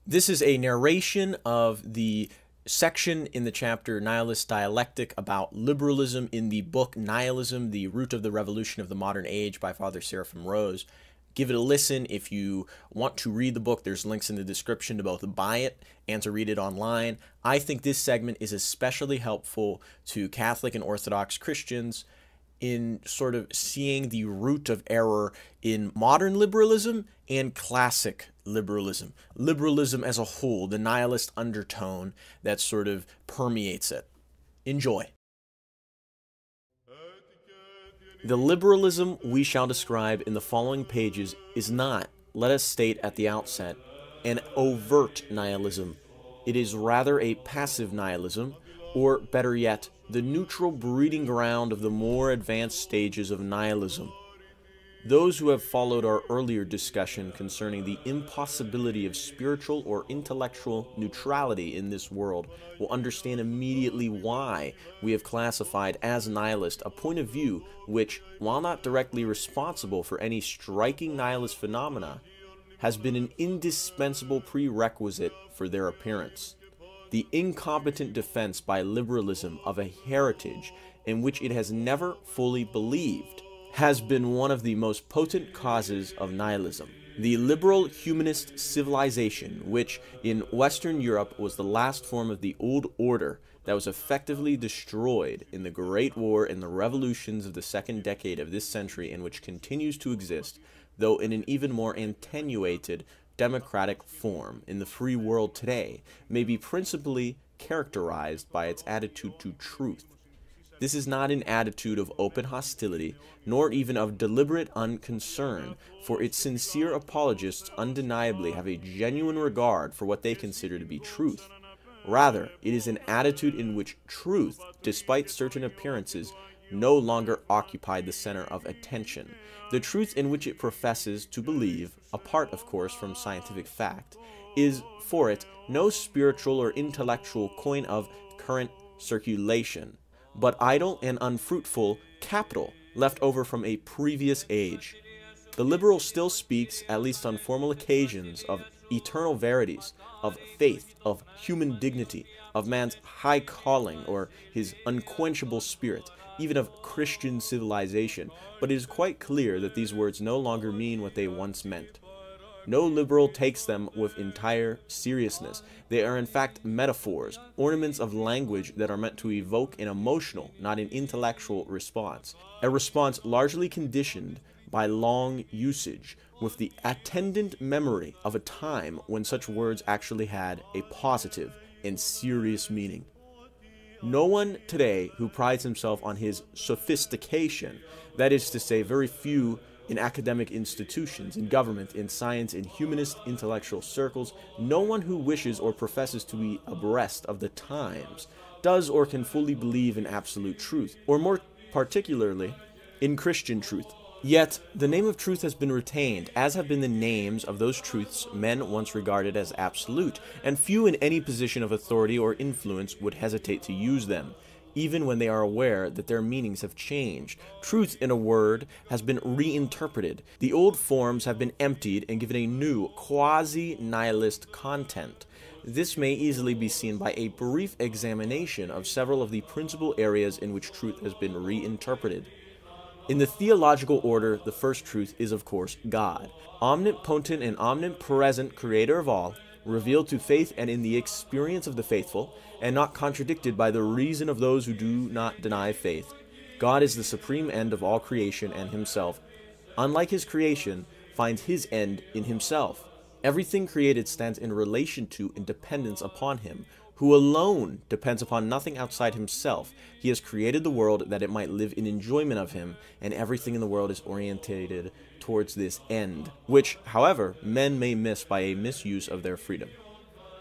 This is a narration of the section in the chapter Nihilist Dialectic about liberalism in the book Nihilism, The Root of the Revolution of the Modern Age by Father Seraphim Rose. Give it a listen. If you want to read the book, there's links in the description to both buy it and to read it online. I think this segment is especially helpful to Catholic and Orthodox Christians in sort of seeing the root of error in modern liberalism and classic liberalism. Liberalism as a whole, the nihilist undertone that sort of permeates it. Enjoy. The liberalism we shall describe in the following pages is not, let us state at the outset, an overt nihilism. It is rather a passive nihilism, or better yet, the neutral breeding ground of the more advanced stages of nihilism. Those who have followed our earlier discussion concerning the impossibility of spiritual or intellectual neutrality in this world will understand immediately why we have classified as nihilist a point of view which, while not directly responsible for any striking nihilist phenomena, has been an indispensable prerequisite for their appearance. The incompetent defense by liberalism of a heritage in which it has never fully believed has been one of the most potent causes of nihilism. The liberal humanist civilization, which in Western Europe was the last form of the old order that was effectively destroyed in the Great War and the revolutions of the second decade of this century, and which continues to exist, though in an even more attenuated democratic form in the free world today, may be principally characterized by its attitude to truth. This is not an attitude of open hostility, nor even of deliberate unconcern, for its sincere apologists undeniably have a genuine regard for what they consider to be truth. Rather, it is an attitude in which truth, despite certain appearances, no longer occupied the center of attention. The truth in which it professes to believe, apart of course from scientific fact, is for it no spiritual or intellectual coin of current circulation, but idle and unfruitful capital left over from a previous age. The liberal still speaks, at least on formal occasions, of eternal verities, of faith, of human dignity, of man's high calling or his unquenchable spirit, even of Christian civilization, but it is quite clear that these words no longer mean what they once meant. No liberal takes them with entire seriousness. They are in fact metaphors, ornaments of language that are meant to evoke an emotional, not an intellectual response, a response largely conditioned by long usage, with the attendant memory of a time when such words actually had a positive and serious meaning. No one today who prides himself on his sophistication, that is to say very few in academic institutions, in government, in science, in humanist intellectual circles, no one who wishes or professes to be abreast of the times does or can fully believe in absolute truth, or more particularly, in Christian truth. Yet, the name of truth has been retained, as have been the names of those truths men once regarded as absolute, and few in any position of authority or influence would hesitate to use them, even when they are aware that their meanings have changed. Truth, in a word, has been reinterpreted. The old forms have been emptied and given a new, quasi-nihilist content. This may easily be seen by a brief examination of several of the principal areas in which truth has been reinterpreted. In the theological order, the first truth is, of course, God, omnipotent and omnipresent creator of all, revealed to faith and in the experience of the faithful, and not contradicted by the reason of those who do not deny faith. God is the supreme end of all creation, and himself, unlike his creation, finds his end in himself. Everything created stands in relation to and dependence upon him, who alone depends upon nothing outside himself. He has created the world that it might live in enjoyment of him, and everything in the world is orientated towards this end, which, however, men may miss by a misuse of their freedom.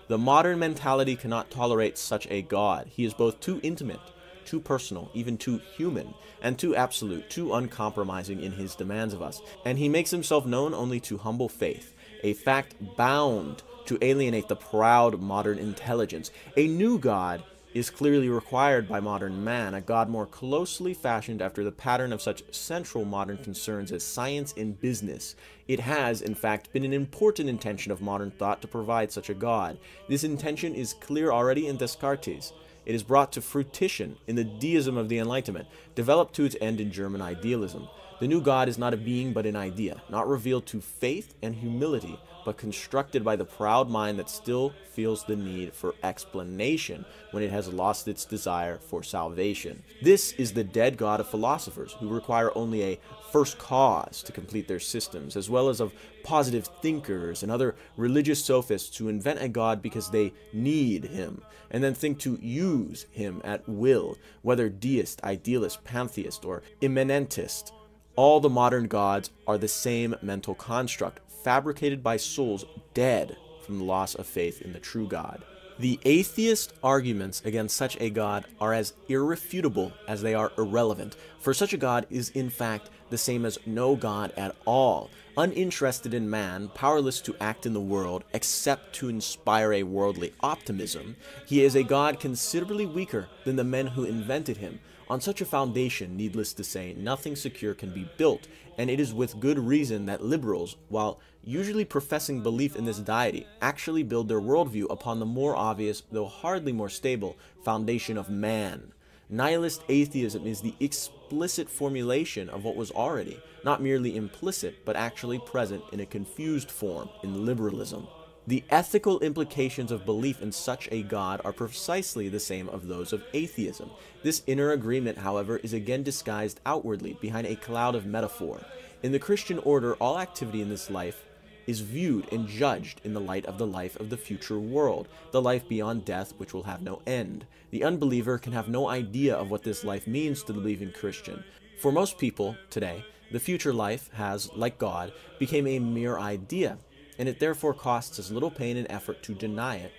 The modern mentality cannot tolerate such a God. He is both too intimate, too personal, even too human, and too absolute, too uncompromising in his demands of us, and he makes himself known only to humble faith, a fact bound to alienate the proud modern intelligence. A new God is clearly required by modern man, a God more closely fashioned after the pattern of such central modern concerns as science and business. It has, in fact, been an important intention of modern thought to provide such a God. This intention is clear already in Descartes. It is brought to fruition in the deism of the Enlightenment, developed to its end in German idealism. The new God is not a being but an idea, not revealed to faith and humility, but constructed by the proud mind that still feels the need for explanation when it has lost its desire for salvation. This is the dead God of philosophers, who require only a first cause to complete their systems, as well as of positive thinkers and other religious sophists who invent a God because they need him, and then think to use him at will, whether deist, idealist, pantheist, or immanentist. All the modern gods are the same mental construct, fabricated by souls dead from the loss of faith in the true God. The atheist arguments against such a God are as irrefutable as they are irrelevant, for such a God is in fact the same as no God at all, uninterested in man, powerless to act in the world except to inspire a worldly optimism. He is a God considerably weaker than the men who invented him. On such a foundation, needless to say, nothing secure can be built, and it is with good reason that liberals, while usually professing belief in this deity, actually build their worldview upon the more obvious, though hardly more stable, foundation of man. Nihilist atheism is the explicit formulation of what was already, not merely implicit, but actually present in a confused form in liberalism. The ethical implications of belief in such a God are precisely the same of those of atheism. This inner agreement, however, is again disguised outwardly behind a cloud of metaphor. In the Christian order, all activity in this life is viewed and judged in the light of the future world, the life beyond death which will have no end. The unbeliever can have no idea of what this life means to the believing Christian. For most people today, the future life has, like God, become a mere idea, and it therefore costs as little pain and effort to deny it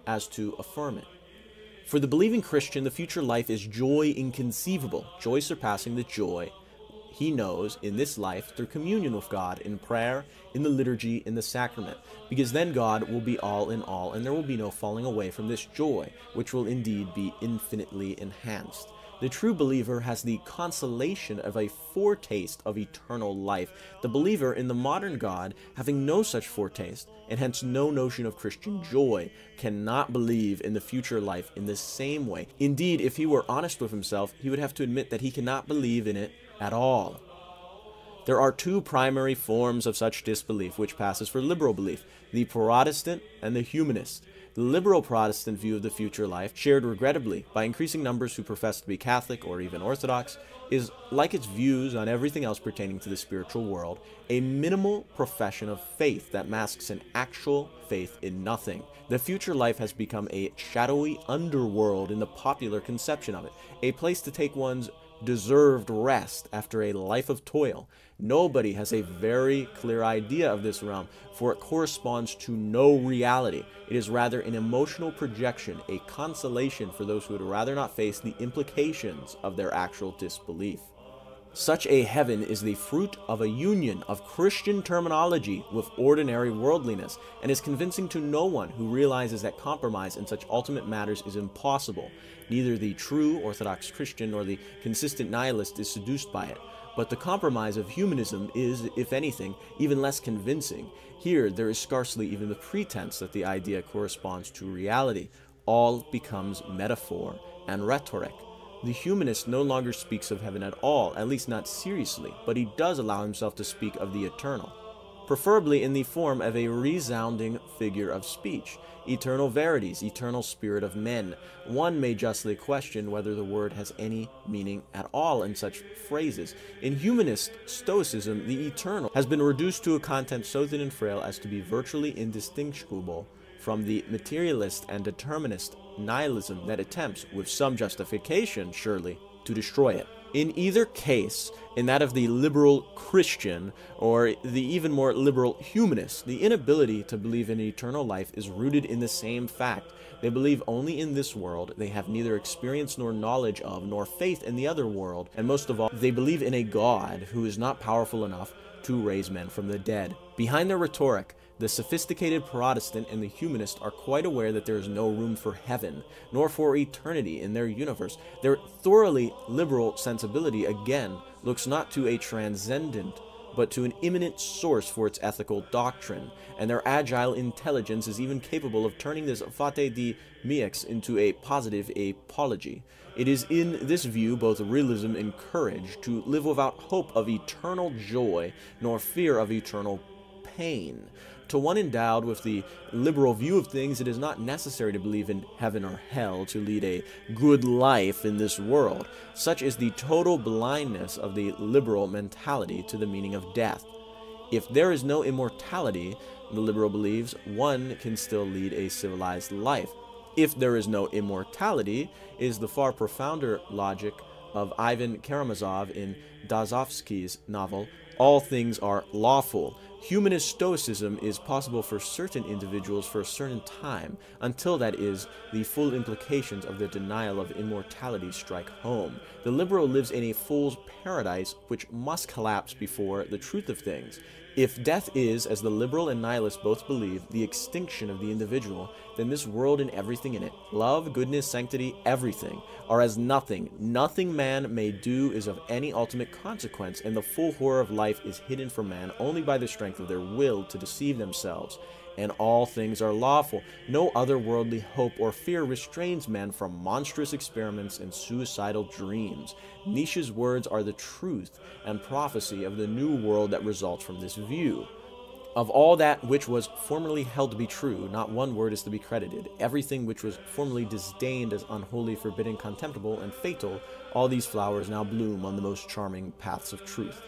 as to affirm it. For the believing Christian, the future life is joy inconceivable, joy surpassing the joy he knows in this life through communion with God, in prayer, in the liturgy, in the sacrament, because then God will be all in all, and there will be no falling away from this joy, which will indeed be infinitely enhanced. The true believer has the consolation of a foretaste of eternal life. The believer in the modern God, having no such foretaste, and hence no notion of Christian joy, cannot believe in the future life in the same way. Indeed, if he were honest with himself, he would have to admit that he cannot believe in it at all. There are two primary forms of such disbelief which passes for liberal belief, the Protestant and the humanist. The liberal Protestant view of the future life, shared regrettably by increasing numbers who profess to be Catholic or even Orthodox, is, like its views on everything else pertaining to the spiritual world, a minimal profession of faith that masks an actual faith in nothing. The future life has become a shadowy underworld in the popular conception of it, a place to take one's deserved rest after a life of toil. Nobody has a very clear idea of this realm, for it corresponds to no reality. It is rather an emotional projection, a consolation for those who would rather not face the implications of their actual disbelief. Such a heaven is the fruit of a union of Christian terminology with ordinary worldliness, and is convincing to no one who realizes that compromise in such ultimate matters is impossible. Neither the true Orthodox Christian nor the consistent nihilist is seduced by it. But the compromise of humanism is, if anything, even less convincing. Here, there is scarcely even the pretense that the idea corresponds to reality. All becomes metaphor and rhetoric. The humanist no longer speaks of heaven at all, at least not seriously, but he does allow himself to speak of the eternal, preferably in the form of a resounding figure of speech. Eternal verities, eternal spirit of men. One may justly question whether the word has any meaning at all in such phrases. In humanist stoicism, the eternal has been reduced to a content so thin and frail as to be virtually indistinguishable from the materialist and determinist nihilism that attempts, with some justification surely, to destroy it. In either case, in that of the liberal Christian or the even more liberal humanist, the inability to believe in eternal life is rooted in the same fact. They believe only in this world, they have neither experience nor knowledge of, nor faith in the other world, and most of all, they believe in a God who is not powerful enough to raise men from the dead. Behind their rhetoric, The sophisticated Protestant and the humanist are quite aware that there is no room for heaven, nor for eternity in their universe. Their thoroughly liberal sensibility, again, looks not to a transcendent, but to an immanent source for its ethical doctrine, and their agile intelligence is even capable of turning this fate de mix into a positive apology. It is in this view both realism and courage to live without hope of eternal joy, nor fear of eternal pain. To one endowed with the liberal view of things, it is not necessary to believe in heaven or hell to lead a good life in this world. Such is the total blindness of the liberal mentality to the meaning of death. If there is no immortality, the liberal believes, one can still lead a civilized life. If there is no immortality, is the far profounder logic of Ivan Karamazov in Dostoevsky's novel, all things are lawful. Humanist stoicism is possible for certain individuals for a certain time, until, that is, the full implications of the denial of immortality strike home. The liberal lives in a fool's paradise which must collapse before the truth of things. If death is, as the liberal and nihilist both believe, the extinction of the individual, then this world and everything in it, love, goodness, sanctity, everything, are as nothing. Nothing man may do is of any ultimate consequence, and the full horror of life is hidden from man only by the strength of their will to deceive themselves. And all things are lawful. No other worldly hope or fear restrains men from monstrous experiments and suicidal dreams. Nietzsche's words are the truth and prophecy of the new world that results from this view. Of all that which was formerly held to be true, not one word is to be credited. Everything which was formerly disdained as unholy, forbidden, contemptible, and fatal, all these flowers now bloom on the most charming paths of truth.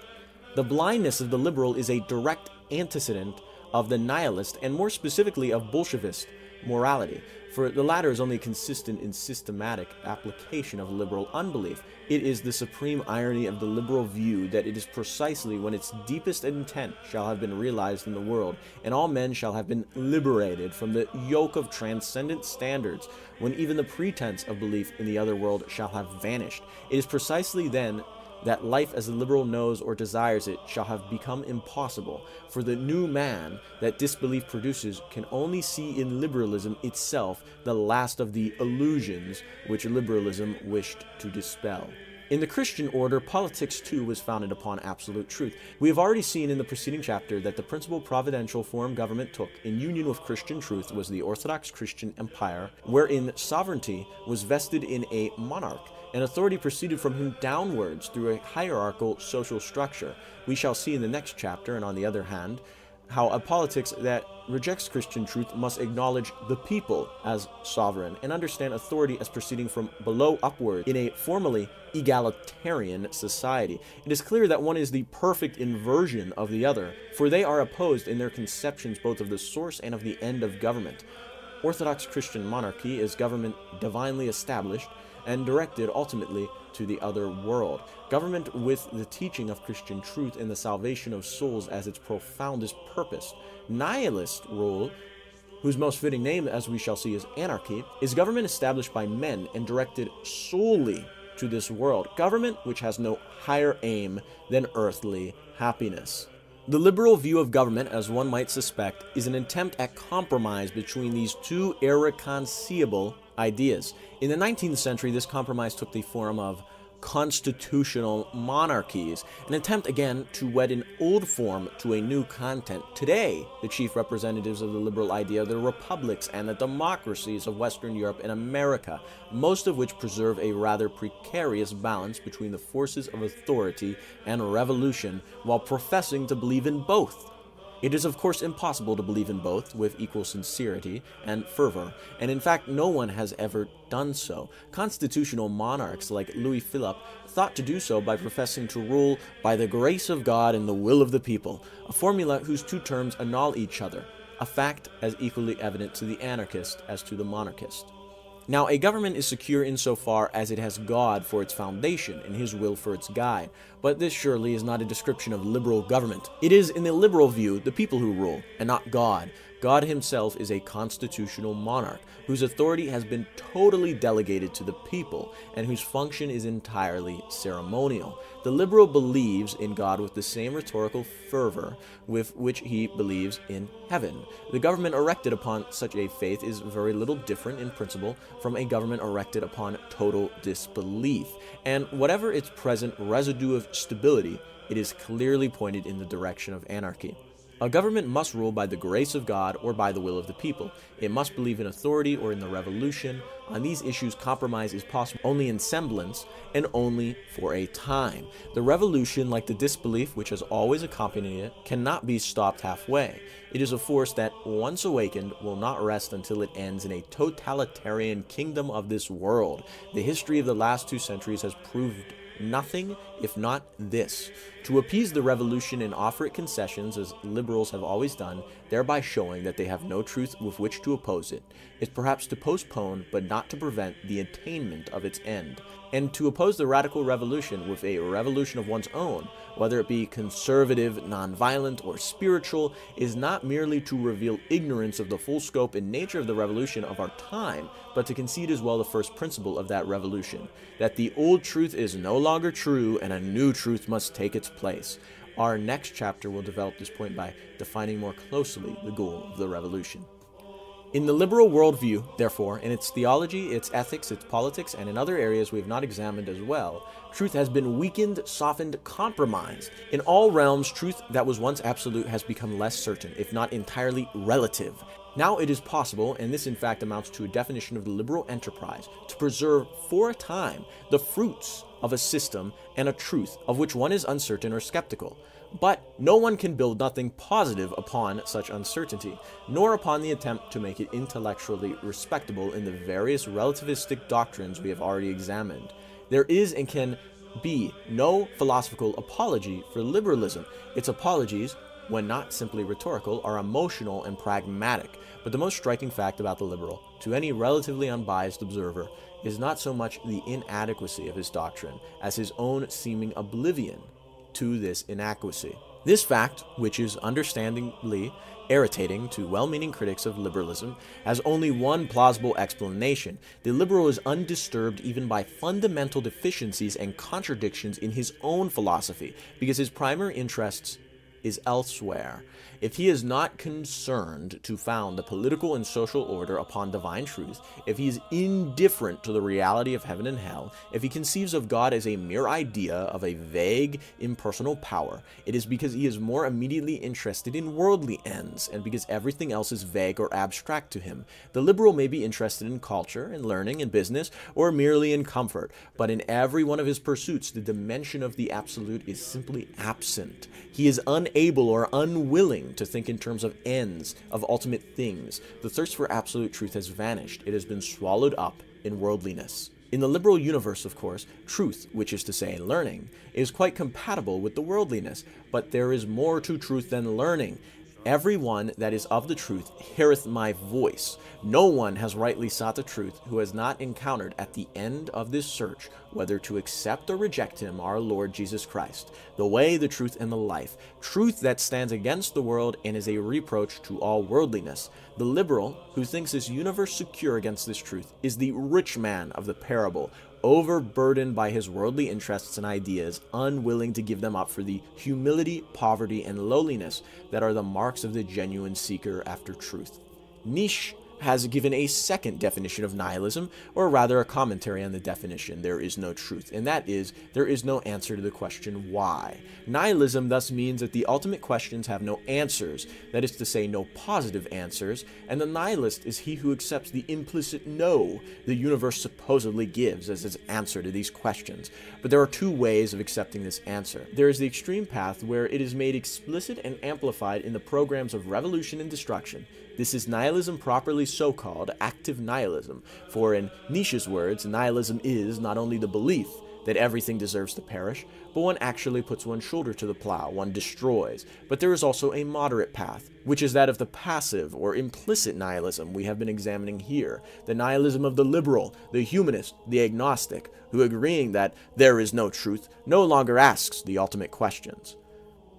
The blindness of the liberal is a direct antecedent of the nihilist, and more specifically of Bolshevist morality, for the latter is only consistent in systematic application of liberal unbelief. It is the supreme irony of the liberal view that it is precisely when its deepest intent shall have been realized in the world, and all men shall have been liberated from the yoke of transcendent standards, when even the pretense of belief in the other world shall have vanished. It is precisely then that life as the liberal knows or desires it shall have become impossible, for the new man that disbelief produces can only see in liberalism itself the last of the illusions which liberalism wished to dispel. In the Christian order, politics too was founded upon absolute truth. We have already seen in the preceding chapter that the principal providential form government took in union with Christian truth was the Orthodox Christian Empire, wherein sovereignty was vested in a monarch, and authority proceeded from him downwards through a hierarchical social structure. We shall see in the next chapter, and on the other hand, how a politics that rejects Christian truth must acknowledge the people as sovereign and understand authority as proceeding from below upward in a formally egalitarian society. It is clear that one is the perfect inversion of the other, for they are opposed in their conceptions both of the source and of the end of government. Orthodox Christian monarchy is government divinely established and directed ultimately to the other world. Government with the teaching of Christian truth and the salvation of souls as its profoundest purpose. Nihilist rule, whose most fitting name, as we shall see, is anarchy, is government established by men and directed solely to this world. Government which has no higher aim than earthly happiness. The liberal view of government, as one might suspect, is an attempt at compromise between these two irreconcilable ideas. In the 19th century, this compromise took the form of constitutional monarchies, an attempt again to wed an old form to a new content. Today, the chief representatives of the liberal idea are the republics and the democracies of Western Europe and America, most of which preserve a rather precarious balance between the forces of authority and revolution, while professing to believe in both. It is of course impossible to believe in both with equal sincerity and fervor, and in fact no one has ever done so. Constitutional monarchs like Louis Philippe thought to do so by professing to rule by the grace of God and the will of the people, a formula whose two terms annul each other, a fact as equally evident to the anarchist as to the monarchist. Now, a government is secure insofar as it has God for its foundation and his will for its guide, but this surely is not a description of liberal government. It is, in the liberal view, the people who rule, and not God. God himself is a constitutional monarch, whose authority has been totally delegated to the people, and whose function is entirely ceremonial. The liberal believes in God with the same rhetorical fervor with which he believes in heaven. The government erected upon such a faith is very little different in principle from a government erected upon total disbelief, and whatever its present residue of stability, it is clearly pointed in the direction of anarchy. A government must rule by the grace of God or by the will of the people. It must believe in authority or in the revolution. On these issues, compromise is possible only in semblance and only for a time. The revolution, like the disbelief which has always accompanied it, cannot be stopped halfway. It is a force that, once awakened, will not rest until it ends in a totalitarian kingdom of this world. The history of the last 2 centuries has proved nothing if not this: to appease the revolution and offer it concessions, as liberals have always done, thereby showing that they have no truth with which to oppose it, is perhaps to postpone but not to prevent the attainment of its end. And to oppose the radical revolution with a revolution of one's own, whether it be conservative, nonviolent, or spiritual, is not merely to reveal ignorance of the full scope and nature of the revolution of our time, but to concede as well the first principle of that revolution, that the old truth is no longer true and a new truth must take its place. Our next chapter will develop this point by defining more closely the goal of the revolution. In the liberal worldview, therefore, in its theology, its ethics, its politics, and in other areas we have not examined as well, truth has been weakened, softened, compromised. In all realms, truth that was once absolute has become less certain, if not entirely relative. Now it is possible, and this in fact amounts to a definition of the liberal enterprise, to preserve for a time the fruits of a system and a truth of which one is uncertain or skeptical. But no one can build nothing positive upon such uncertainty, nor upon the attempt to make it intellectually respectable in the various relativistic doctrines we have already examined. There is and can be no philosophical apology for liberalism. Its apologies, when not simply rhetorical, are emotional and pragmatic. But the most striking fact about the liberal, to any relatively unbiased observer, is not so much the inadequacy of his doctrine as his own seeming oblivion to this inadequacy. This fact, which is understandably irritating to well-meaning critics of liberalism, has only one plausible explanation. The liberal is undisturbed even by fundamental deficiencies and contradictions in his own philosophy, because his primary interests is elsewhere. If he is not concerned to found the political and social order upon divine truth, if he is indifferent to the reality of heaven and hell, if he conceives of God as a mere idea of a vague, impersonal power, it is because he is more immediately interested in worldly ends, and because everything else is vague or abstract to him. The liberal may be interested in culture, in learning, in business, or merely in comfort, but in every one of his pursuits, the dimension of the absolute is simply absent. He is unable or unwilling to think in terms of ends, of ultimate things. The thirst for absolute truth has vanished. It has been swallowed up in worldliness. In the liberal universe, of course, truth, which is to say learning, is quite compatible with the worldliness, but there is more to truth than learning. Every one that is of the truth heareth my voice. No one has rightly sought the truth who has not encountered at the end of this search whether to accept or reject him, our Lord Jesus Christ, the way, the truth, and the life, truth that stands against the world and is a reproach to all worldliness. The liberal, who thinks this universe secure against this truth, is the rich man of the parable, overburdened by his worldly interests and ideas, unwilling to give them up for the humility, poverty, and lowliness that are the marks of the genuine seeker after truth. Nietzsche has given a second definition of nihilism, or rather a commentary on the definition, there is no truth, and that is, there is no answer to the question why. Nihilism thus means that the ultimate questions have no answers, that is to say, no positive answers, and the nihilist is he who accepts the implicit no the universe supposedly gives as its answer to these questions. But there are two ways of accepting this answer. There is the extreme path where it is made explicit and amplified in the programs of revolution and destruction. This is nihilism properly so-called active nihilism, for in Nietzsche's words, nihilism is not only the belief that everything deserves to perish, but one actually puts one's shoulder to the plow, one destroys. But there is also a moderate path, which is that of the passive or implicit nihilism we have been examining here, the nihilism of the liberal, the humanist, the agnostic, who agreeing that there is no truth, no longer asks the ultimate questions.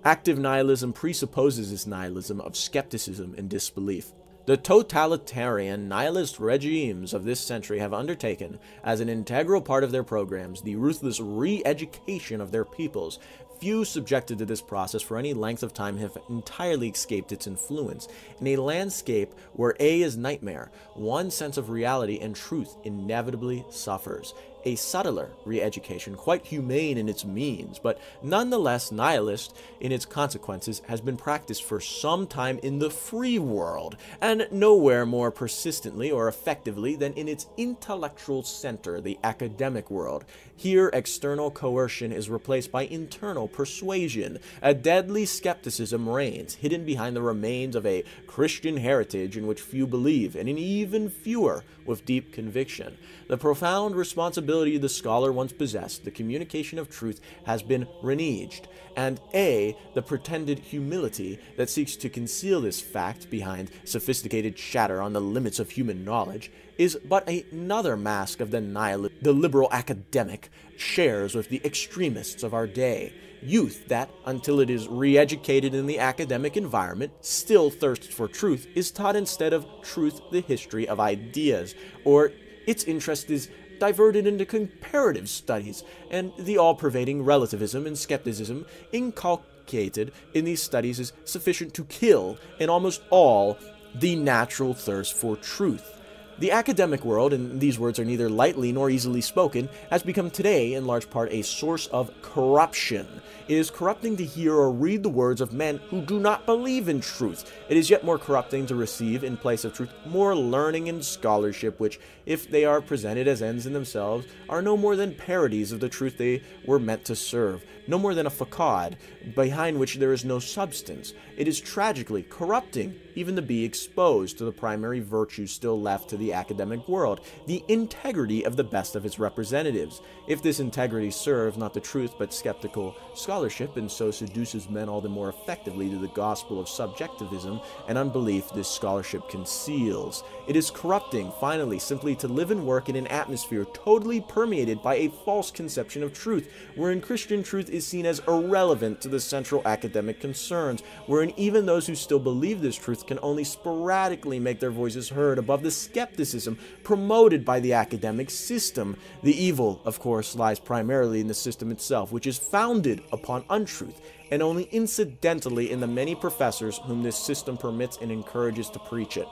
Active nihilism presupposes this nihilism of skepticism and disbelief. The totalitarian nihilist regimes of this century have undertaken, as an integral part of their programs, the ruthless re-education of their peoples. Few subjected to this process for any length of time have entirely escaped its influence. In a landscape where A is nightmare, one sense of reality and truth inevitably suffers. A subtler re-education, quite humane in its means, but nonetheless nihilist in its consequences, has been practiced for some time in the free world, and nowhere more persistently or effectively than in its intellectual center, the academic world. Here, external coercion is replaced by internal persuasion. A deadly skepticism reigns, hidden behind the remains of a Christian heritage in which few believe, and in even fewer with deep conviction. The profound responsibility the scholar once possessed, the communication of truth, has been reneged, and the pretended humility that seeks to conceal this fact behind sophisticated chatter on the limits of human knowledge, is but another mask of the nihilism the liberal academic shares with the extremists of our day. Youth that, until it is re-educated in the academic environment, still thirsts for truth, is taught instead of truth the history of ideas, or its interest is diverted into comparative studies, and the all-pervading relativism and skepticism inculcated in these studies is sufficient to kill, in almost all, the natural thirst for truth. The academic world, and these words are neither lightly nor easily spoken, has become today in large part a source of corruption. It is corrupting to hear or read the words of men who do not believe in truth. It is yet more corrupting to receive, in place of truth, more learning and scholarship, which, if they are presented as ends in themselves, are no more than parodies of the truth they were meant to serve, no more than a facade, behind which there is no substance. It is tragically corrupting even to be exposed to the primary virtues still left to the academic world, the integrity of the best of its representatives. If this integrity serves not the truth but skeptical scholarship, and so seduces men all the more effectively to the gospel of subjectivism and unbelief this scholarship conceals. It is corrupting, finally, simply to live and work in an atmosphere totally permeated by a false conception of truth, wherein Christian truth is seen as irrelevant to the central academic concerns, wherein even those who still believe this truth can only sporadically make their voices heard above the skepticism promoted by the academic system. The evil, of course, lies primarily in the system itself, which is founded upon untruth, and only incidentally in the many professors whom this system permits and encourages to preach it.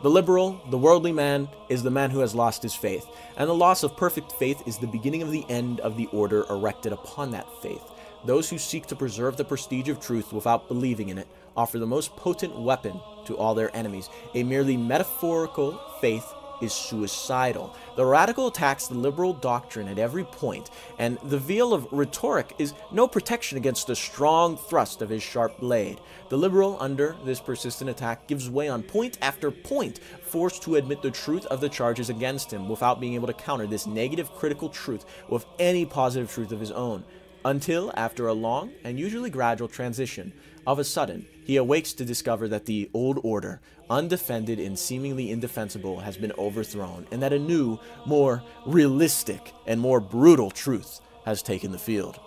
The liberal, the worldly man, is the man who has lost his faith, and the loss of perfect faith is the beginning of the end of the order erected upon that faith. Those who seek to preserve the prestige of truth without believing in it offer the most potent weapon to all their enemies. A merely metaphorical faith is suicidal. The radical attacks the liberal doctrine at every point, and the veil of rhetoric is no protection against the strong thrust of his sharp blade. The liberal, under this persistent attack, gives way on point after point, forced to admit the truth of the charges against him without being able to counter this negative critical truth with any positive truth of his own, until, after a long and usually gradual transition, of a sudden, he awakes to discover that the old order, undefended and seemingly indefensible, has been overthrown, and that a new, more realistic, and more brutal truth has taken the field.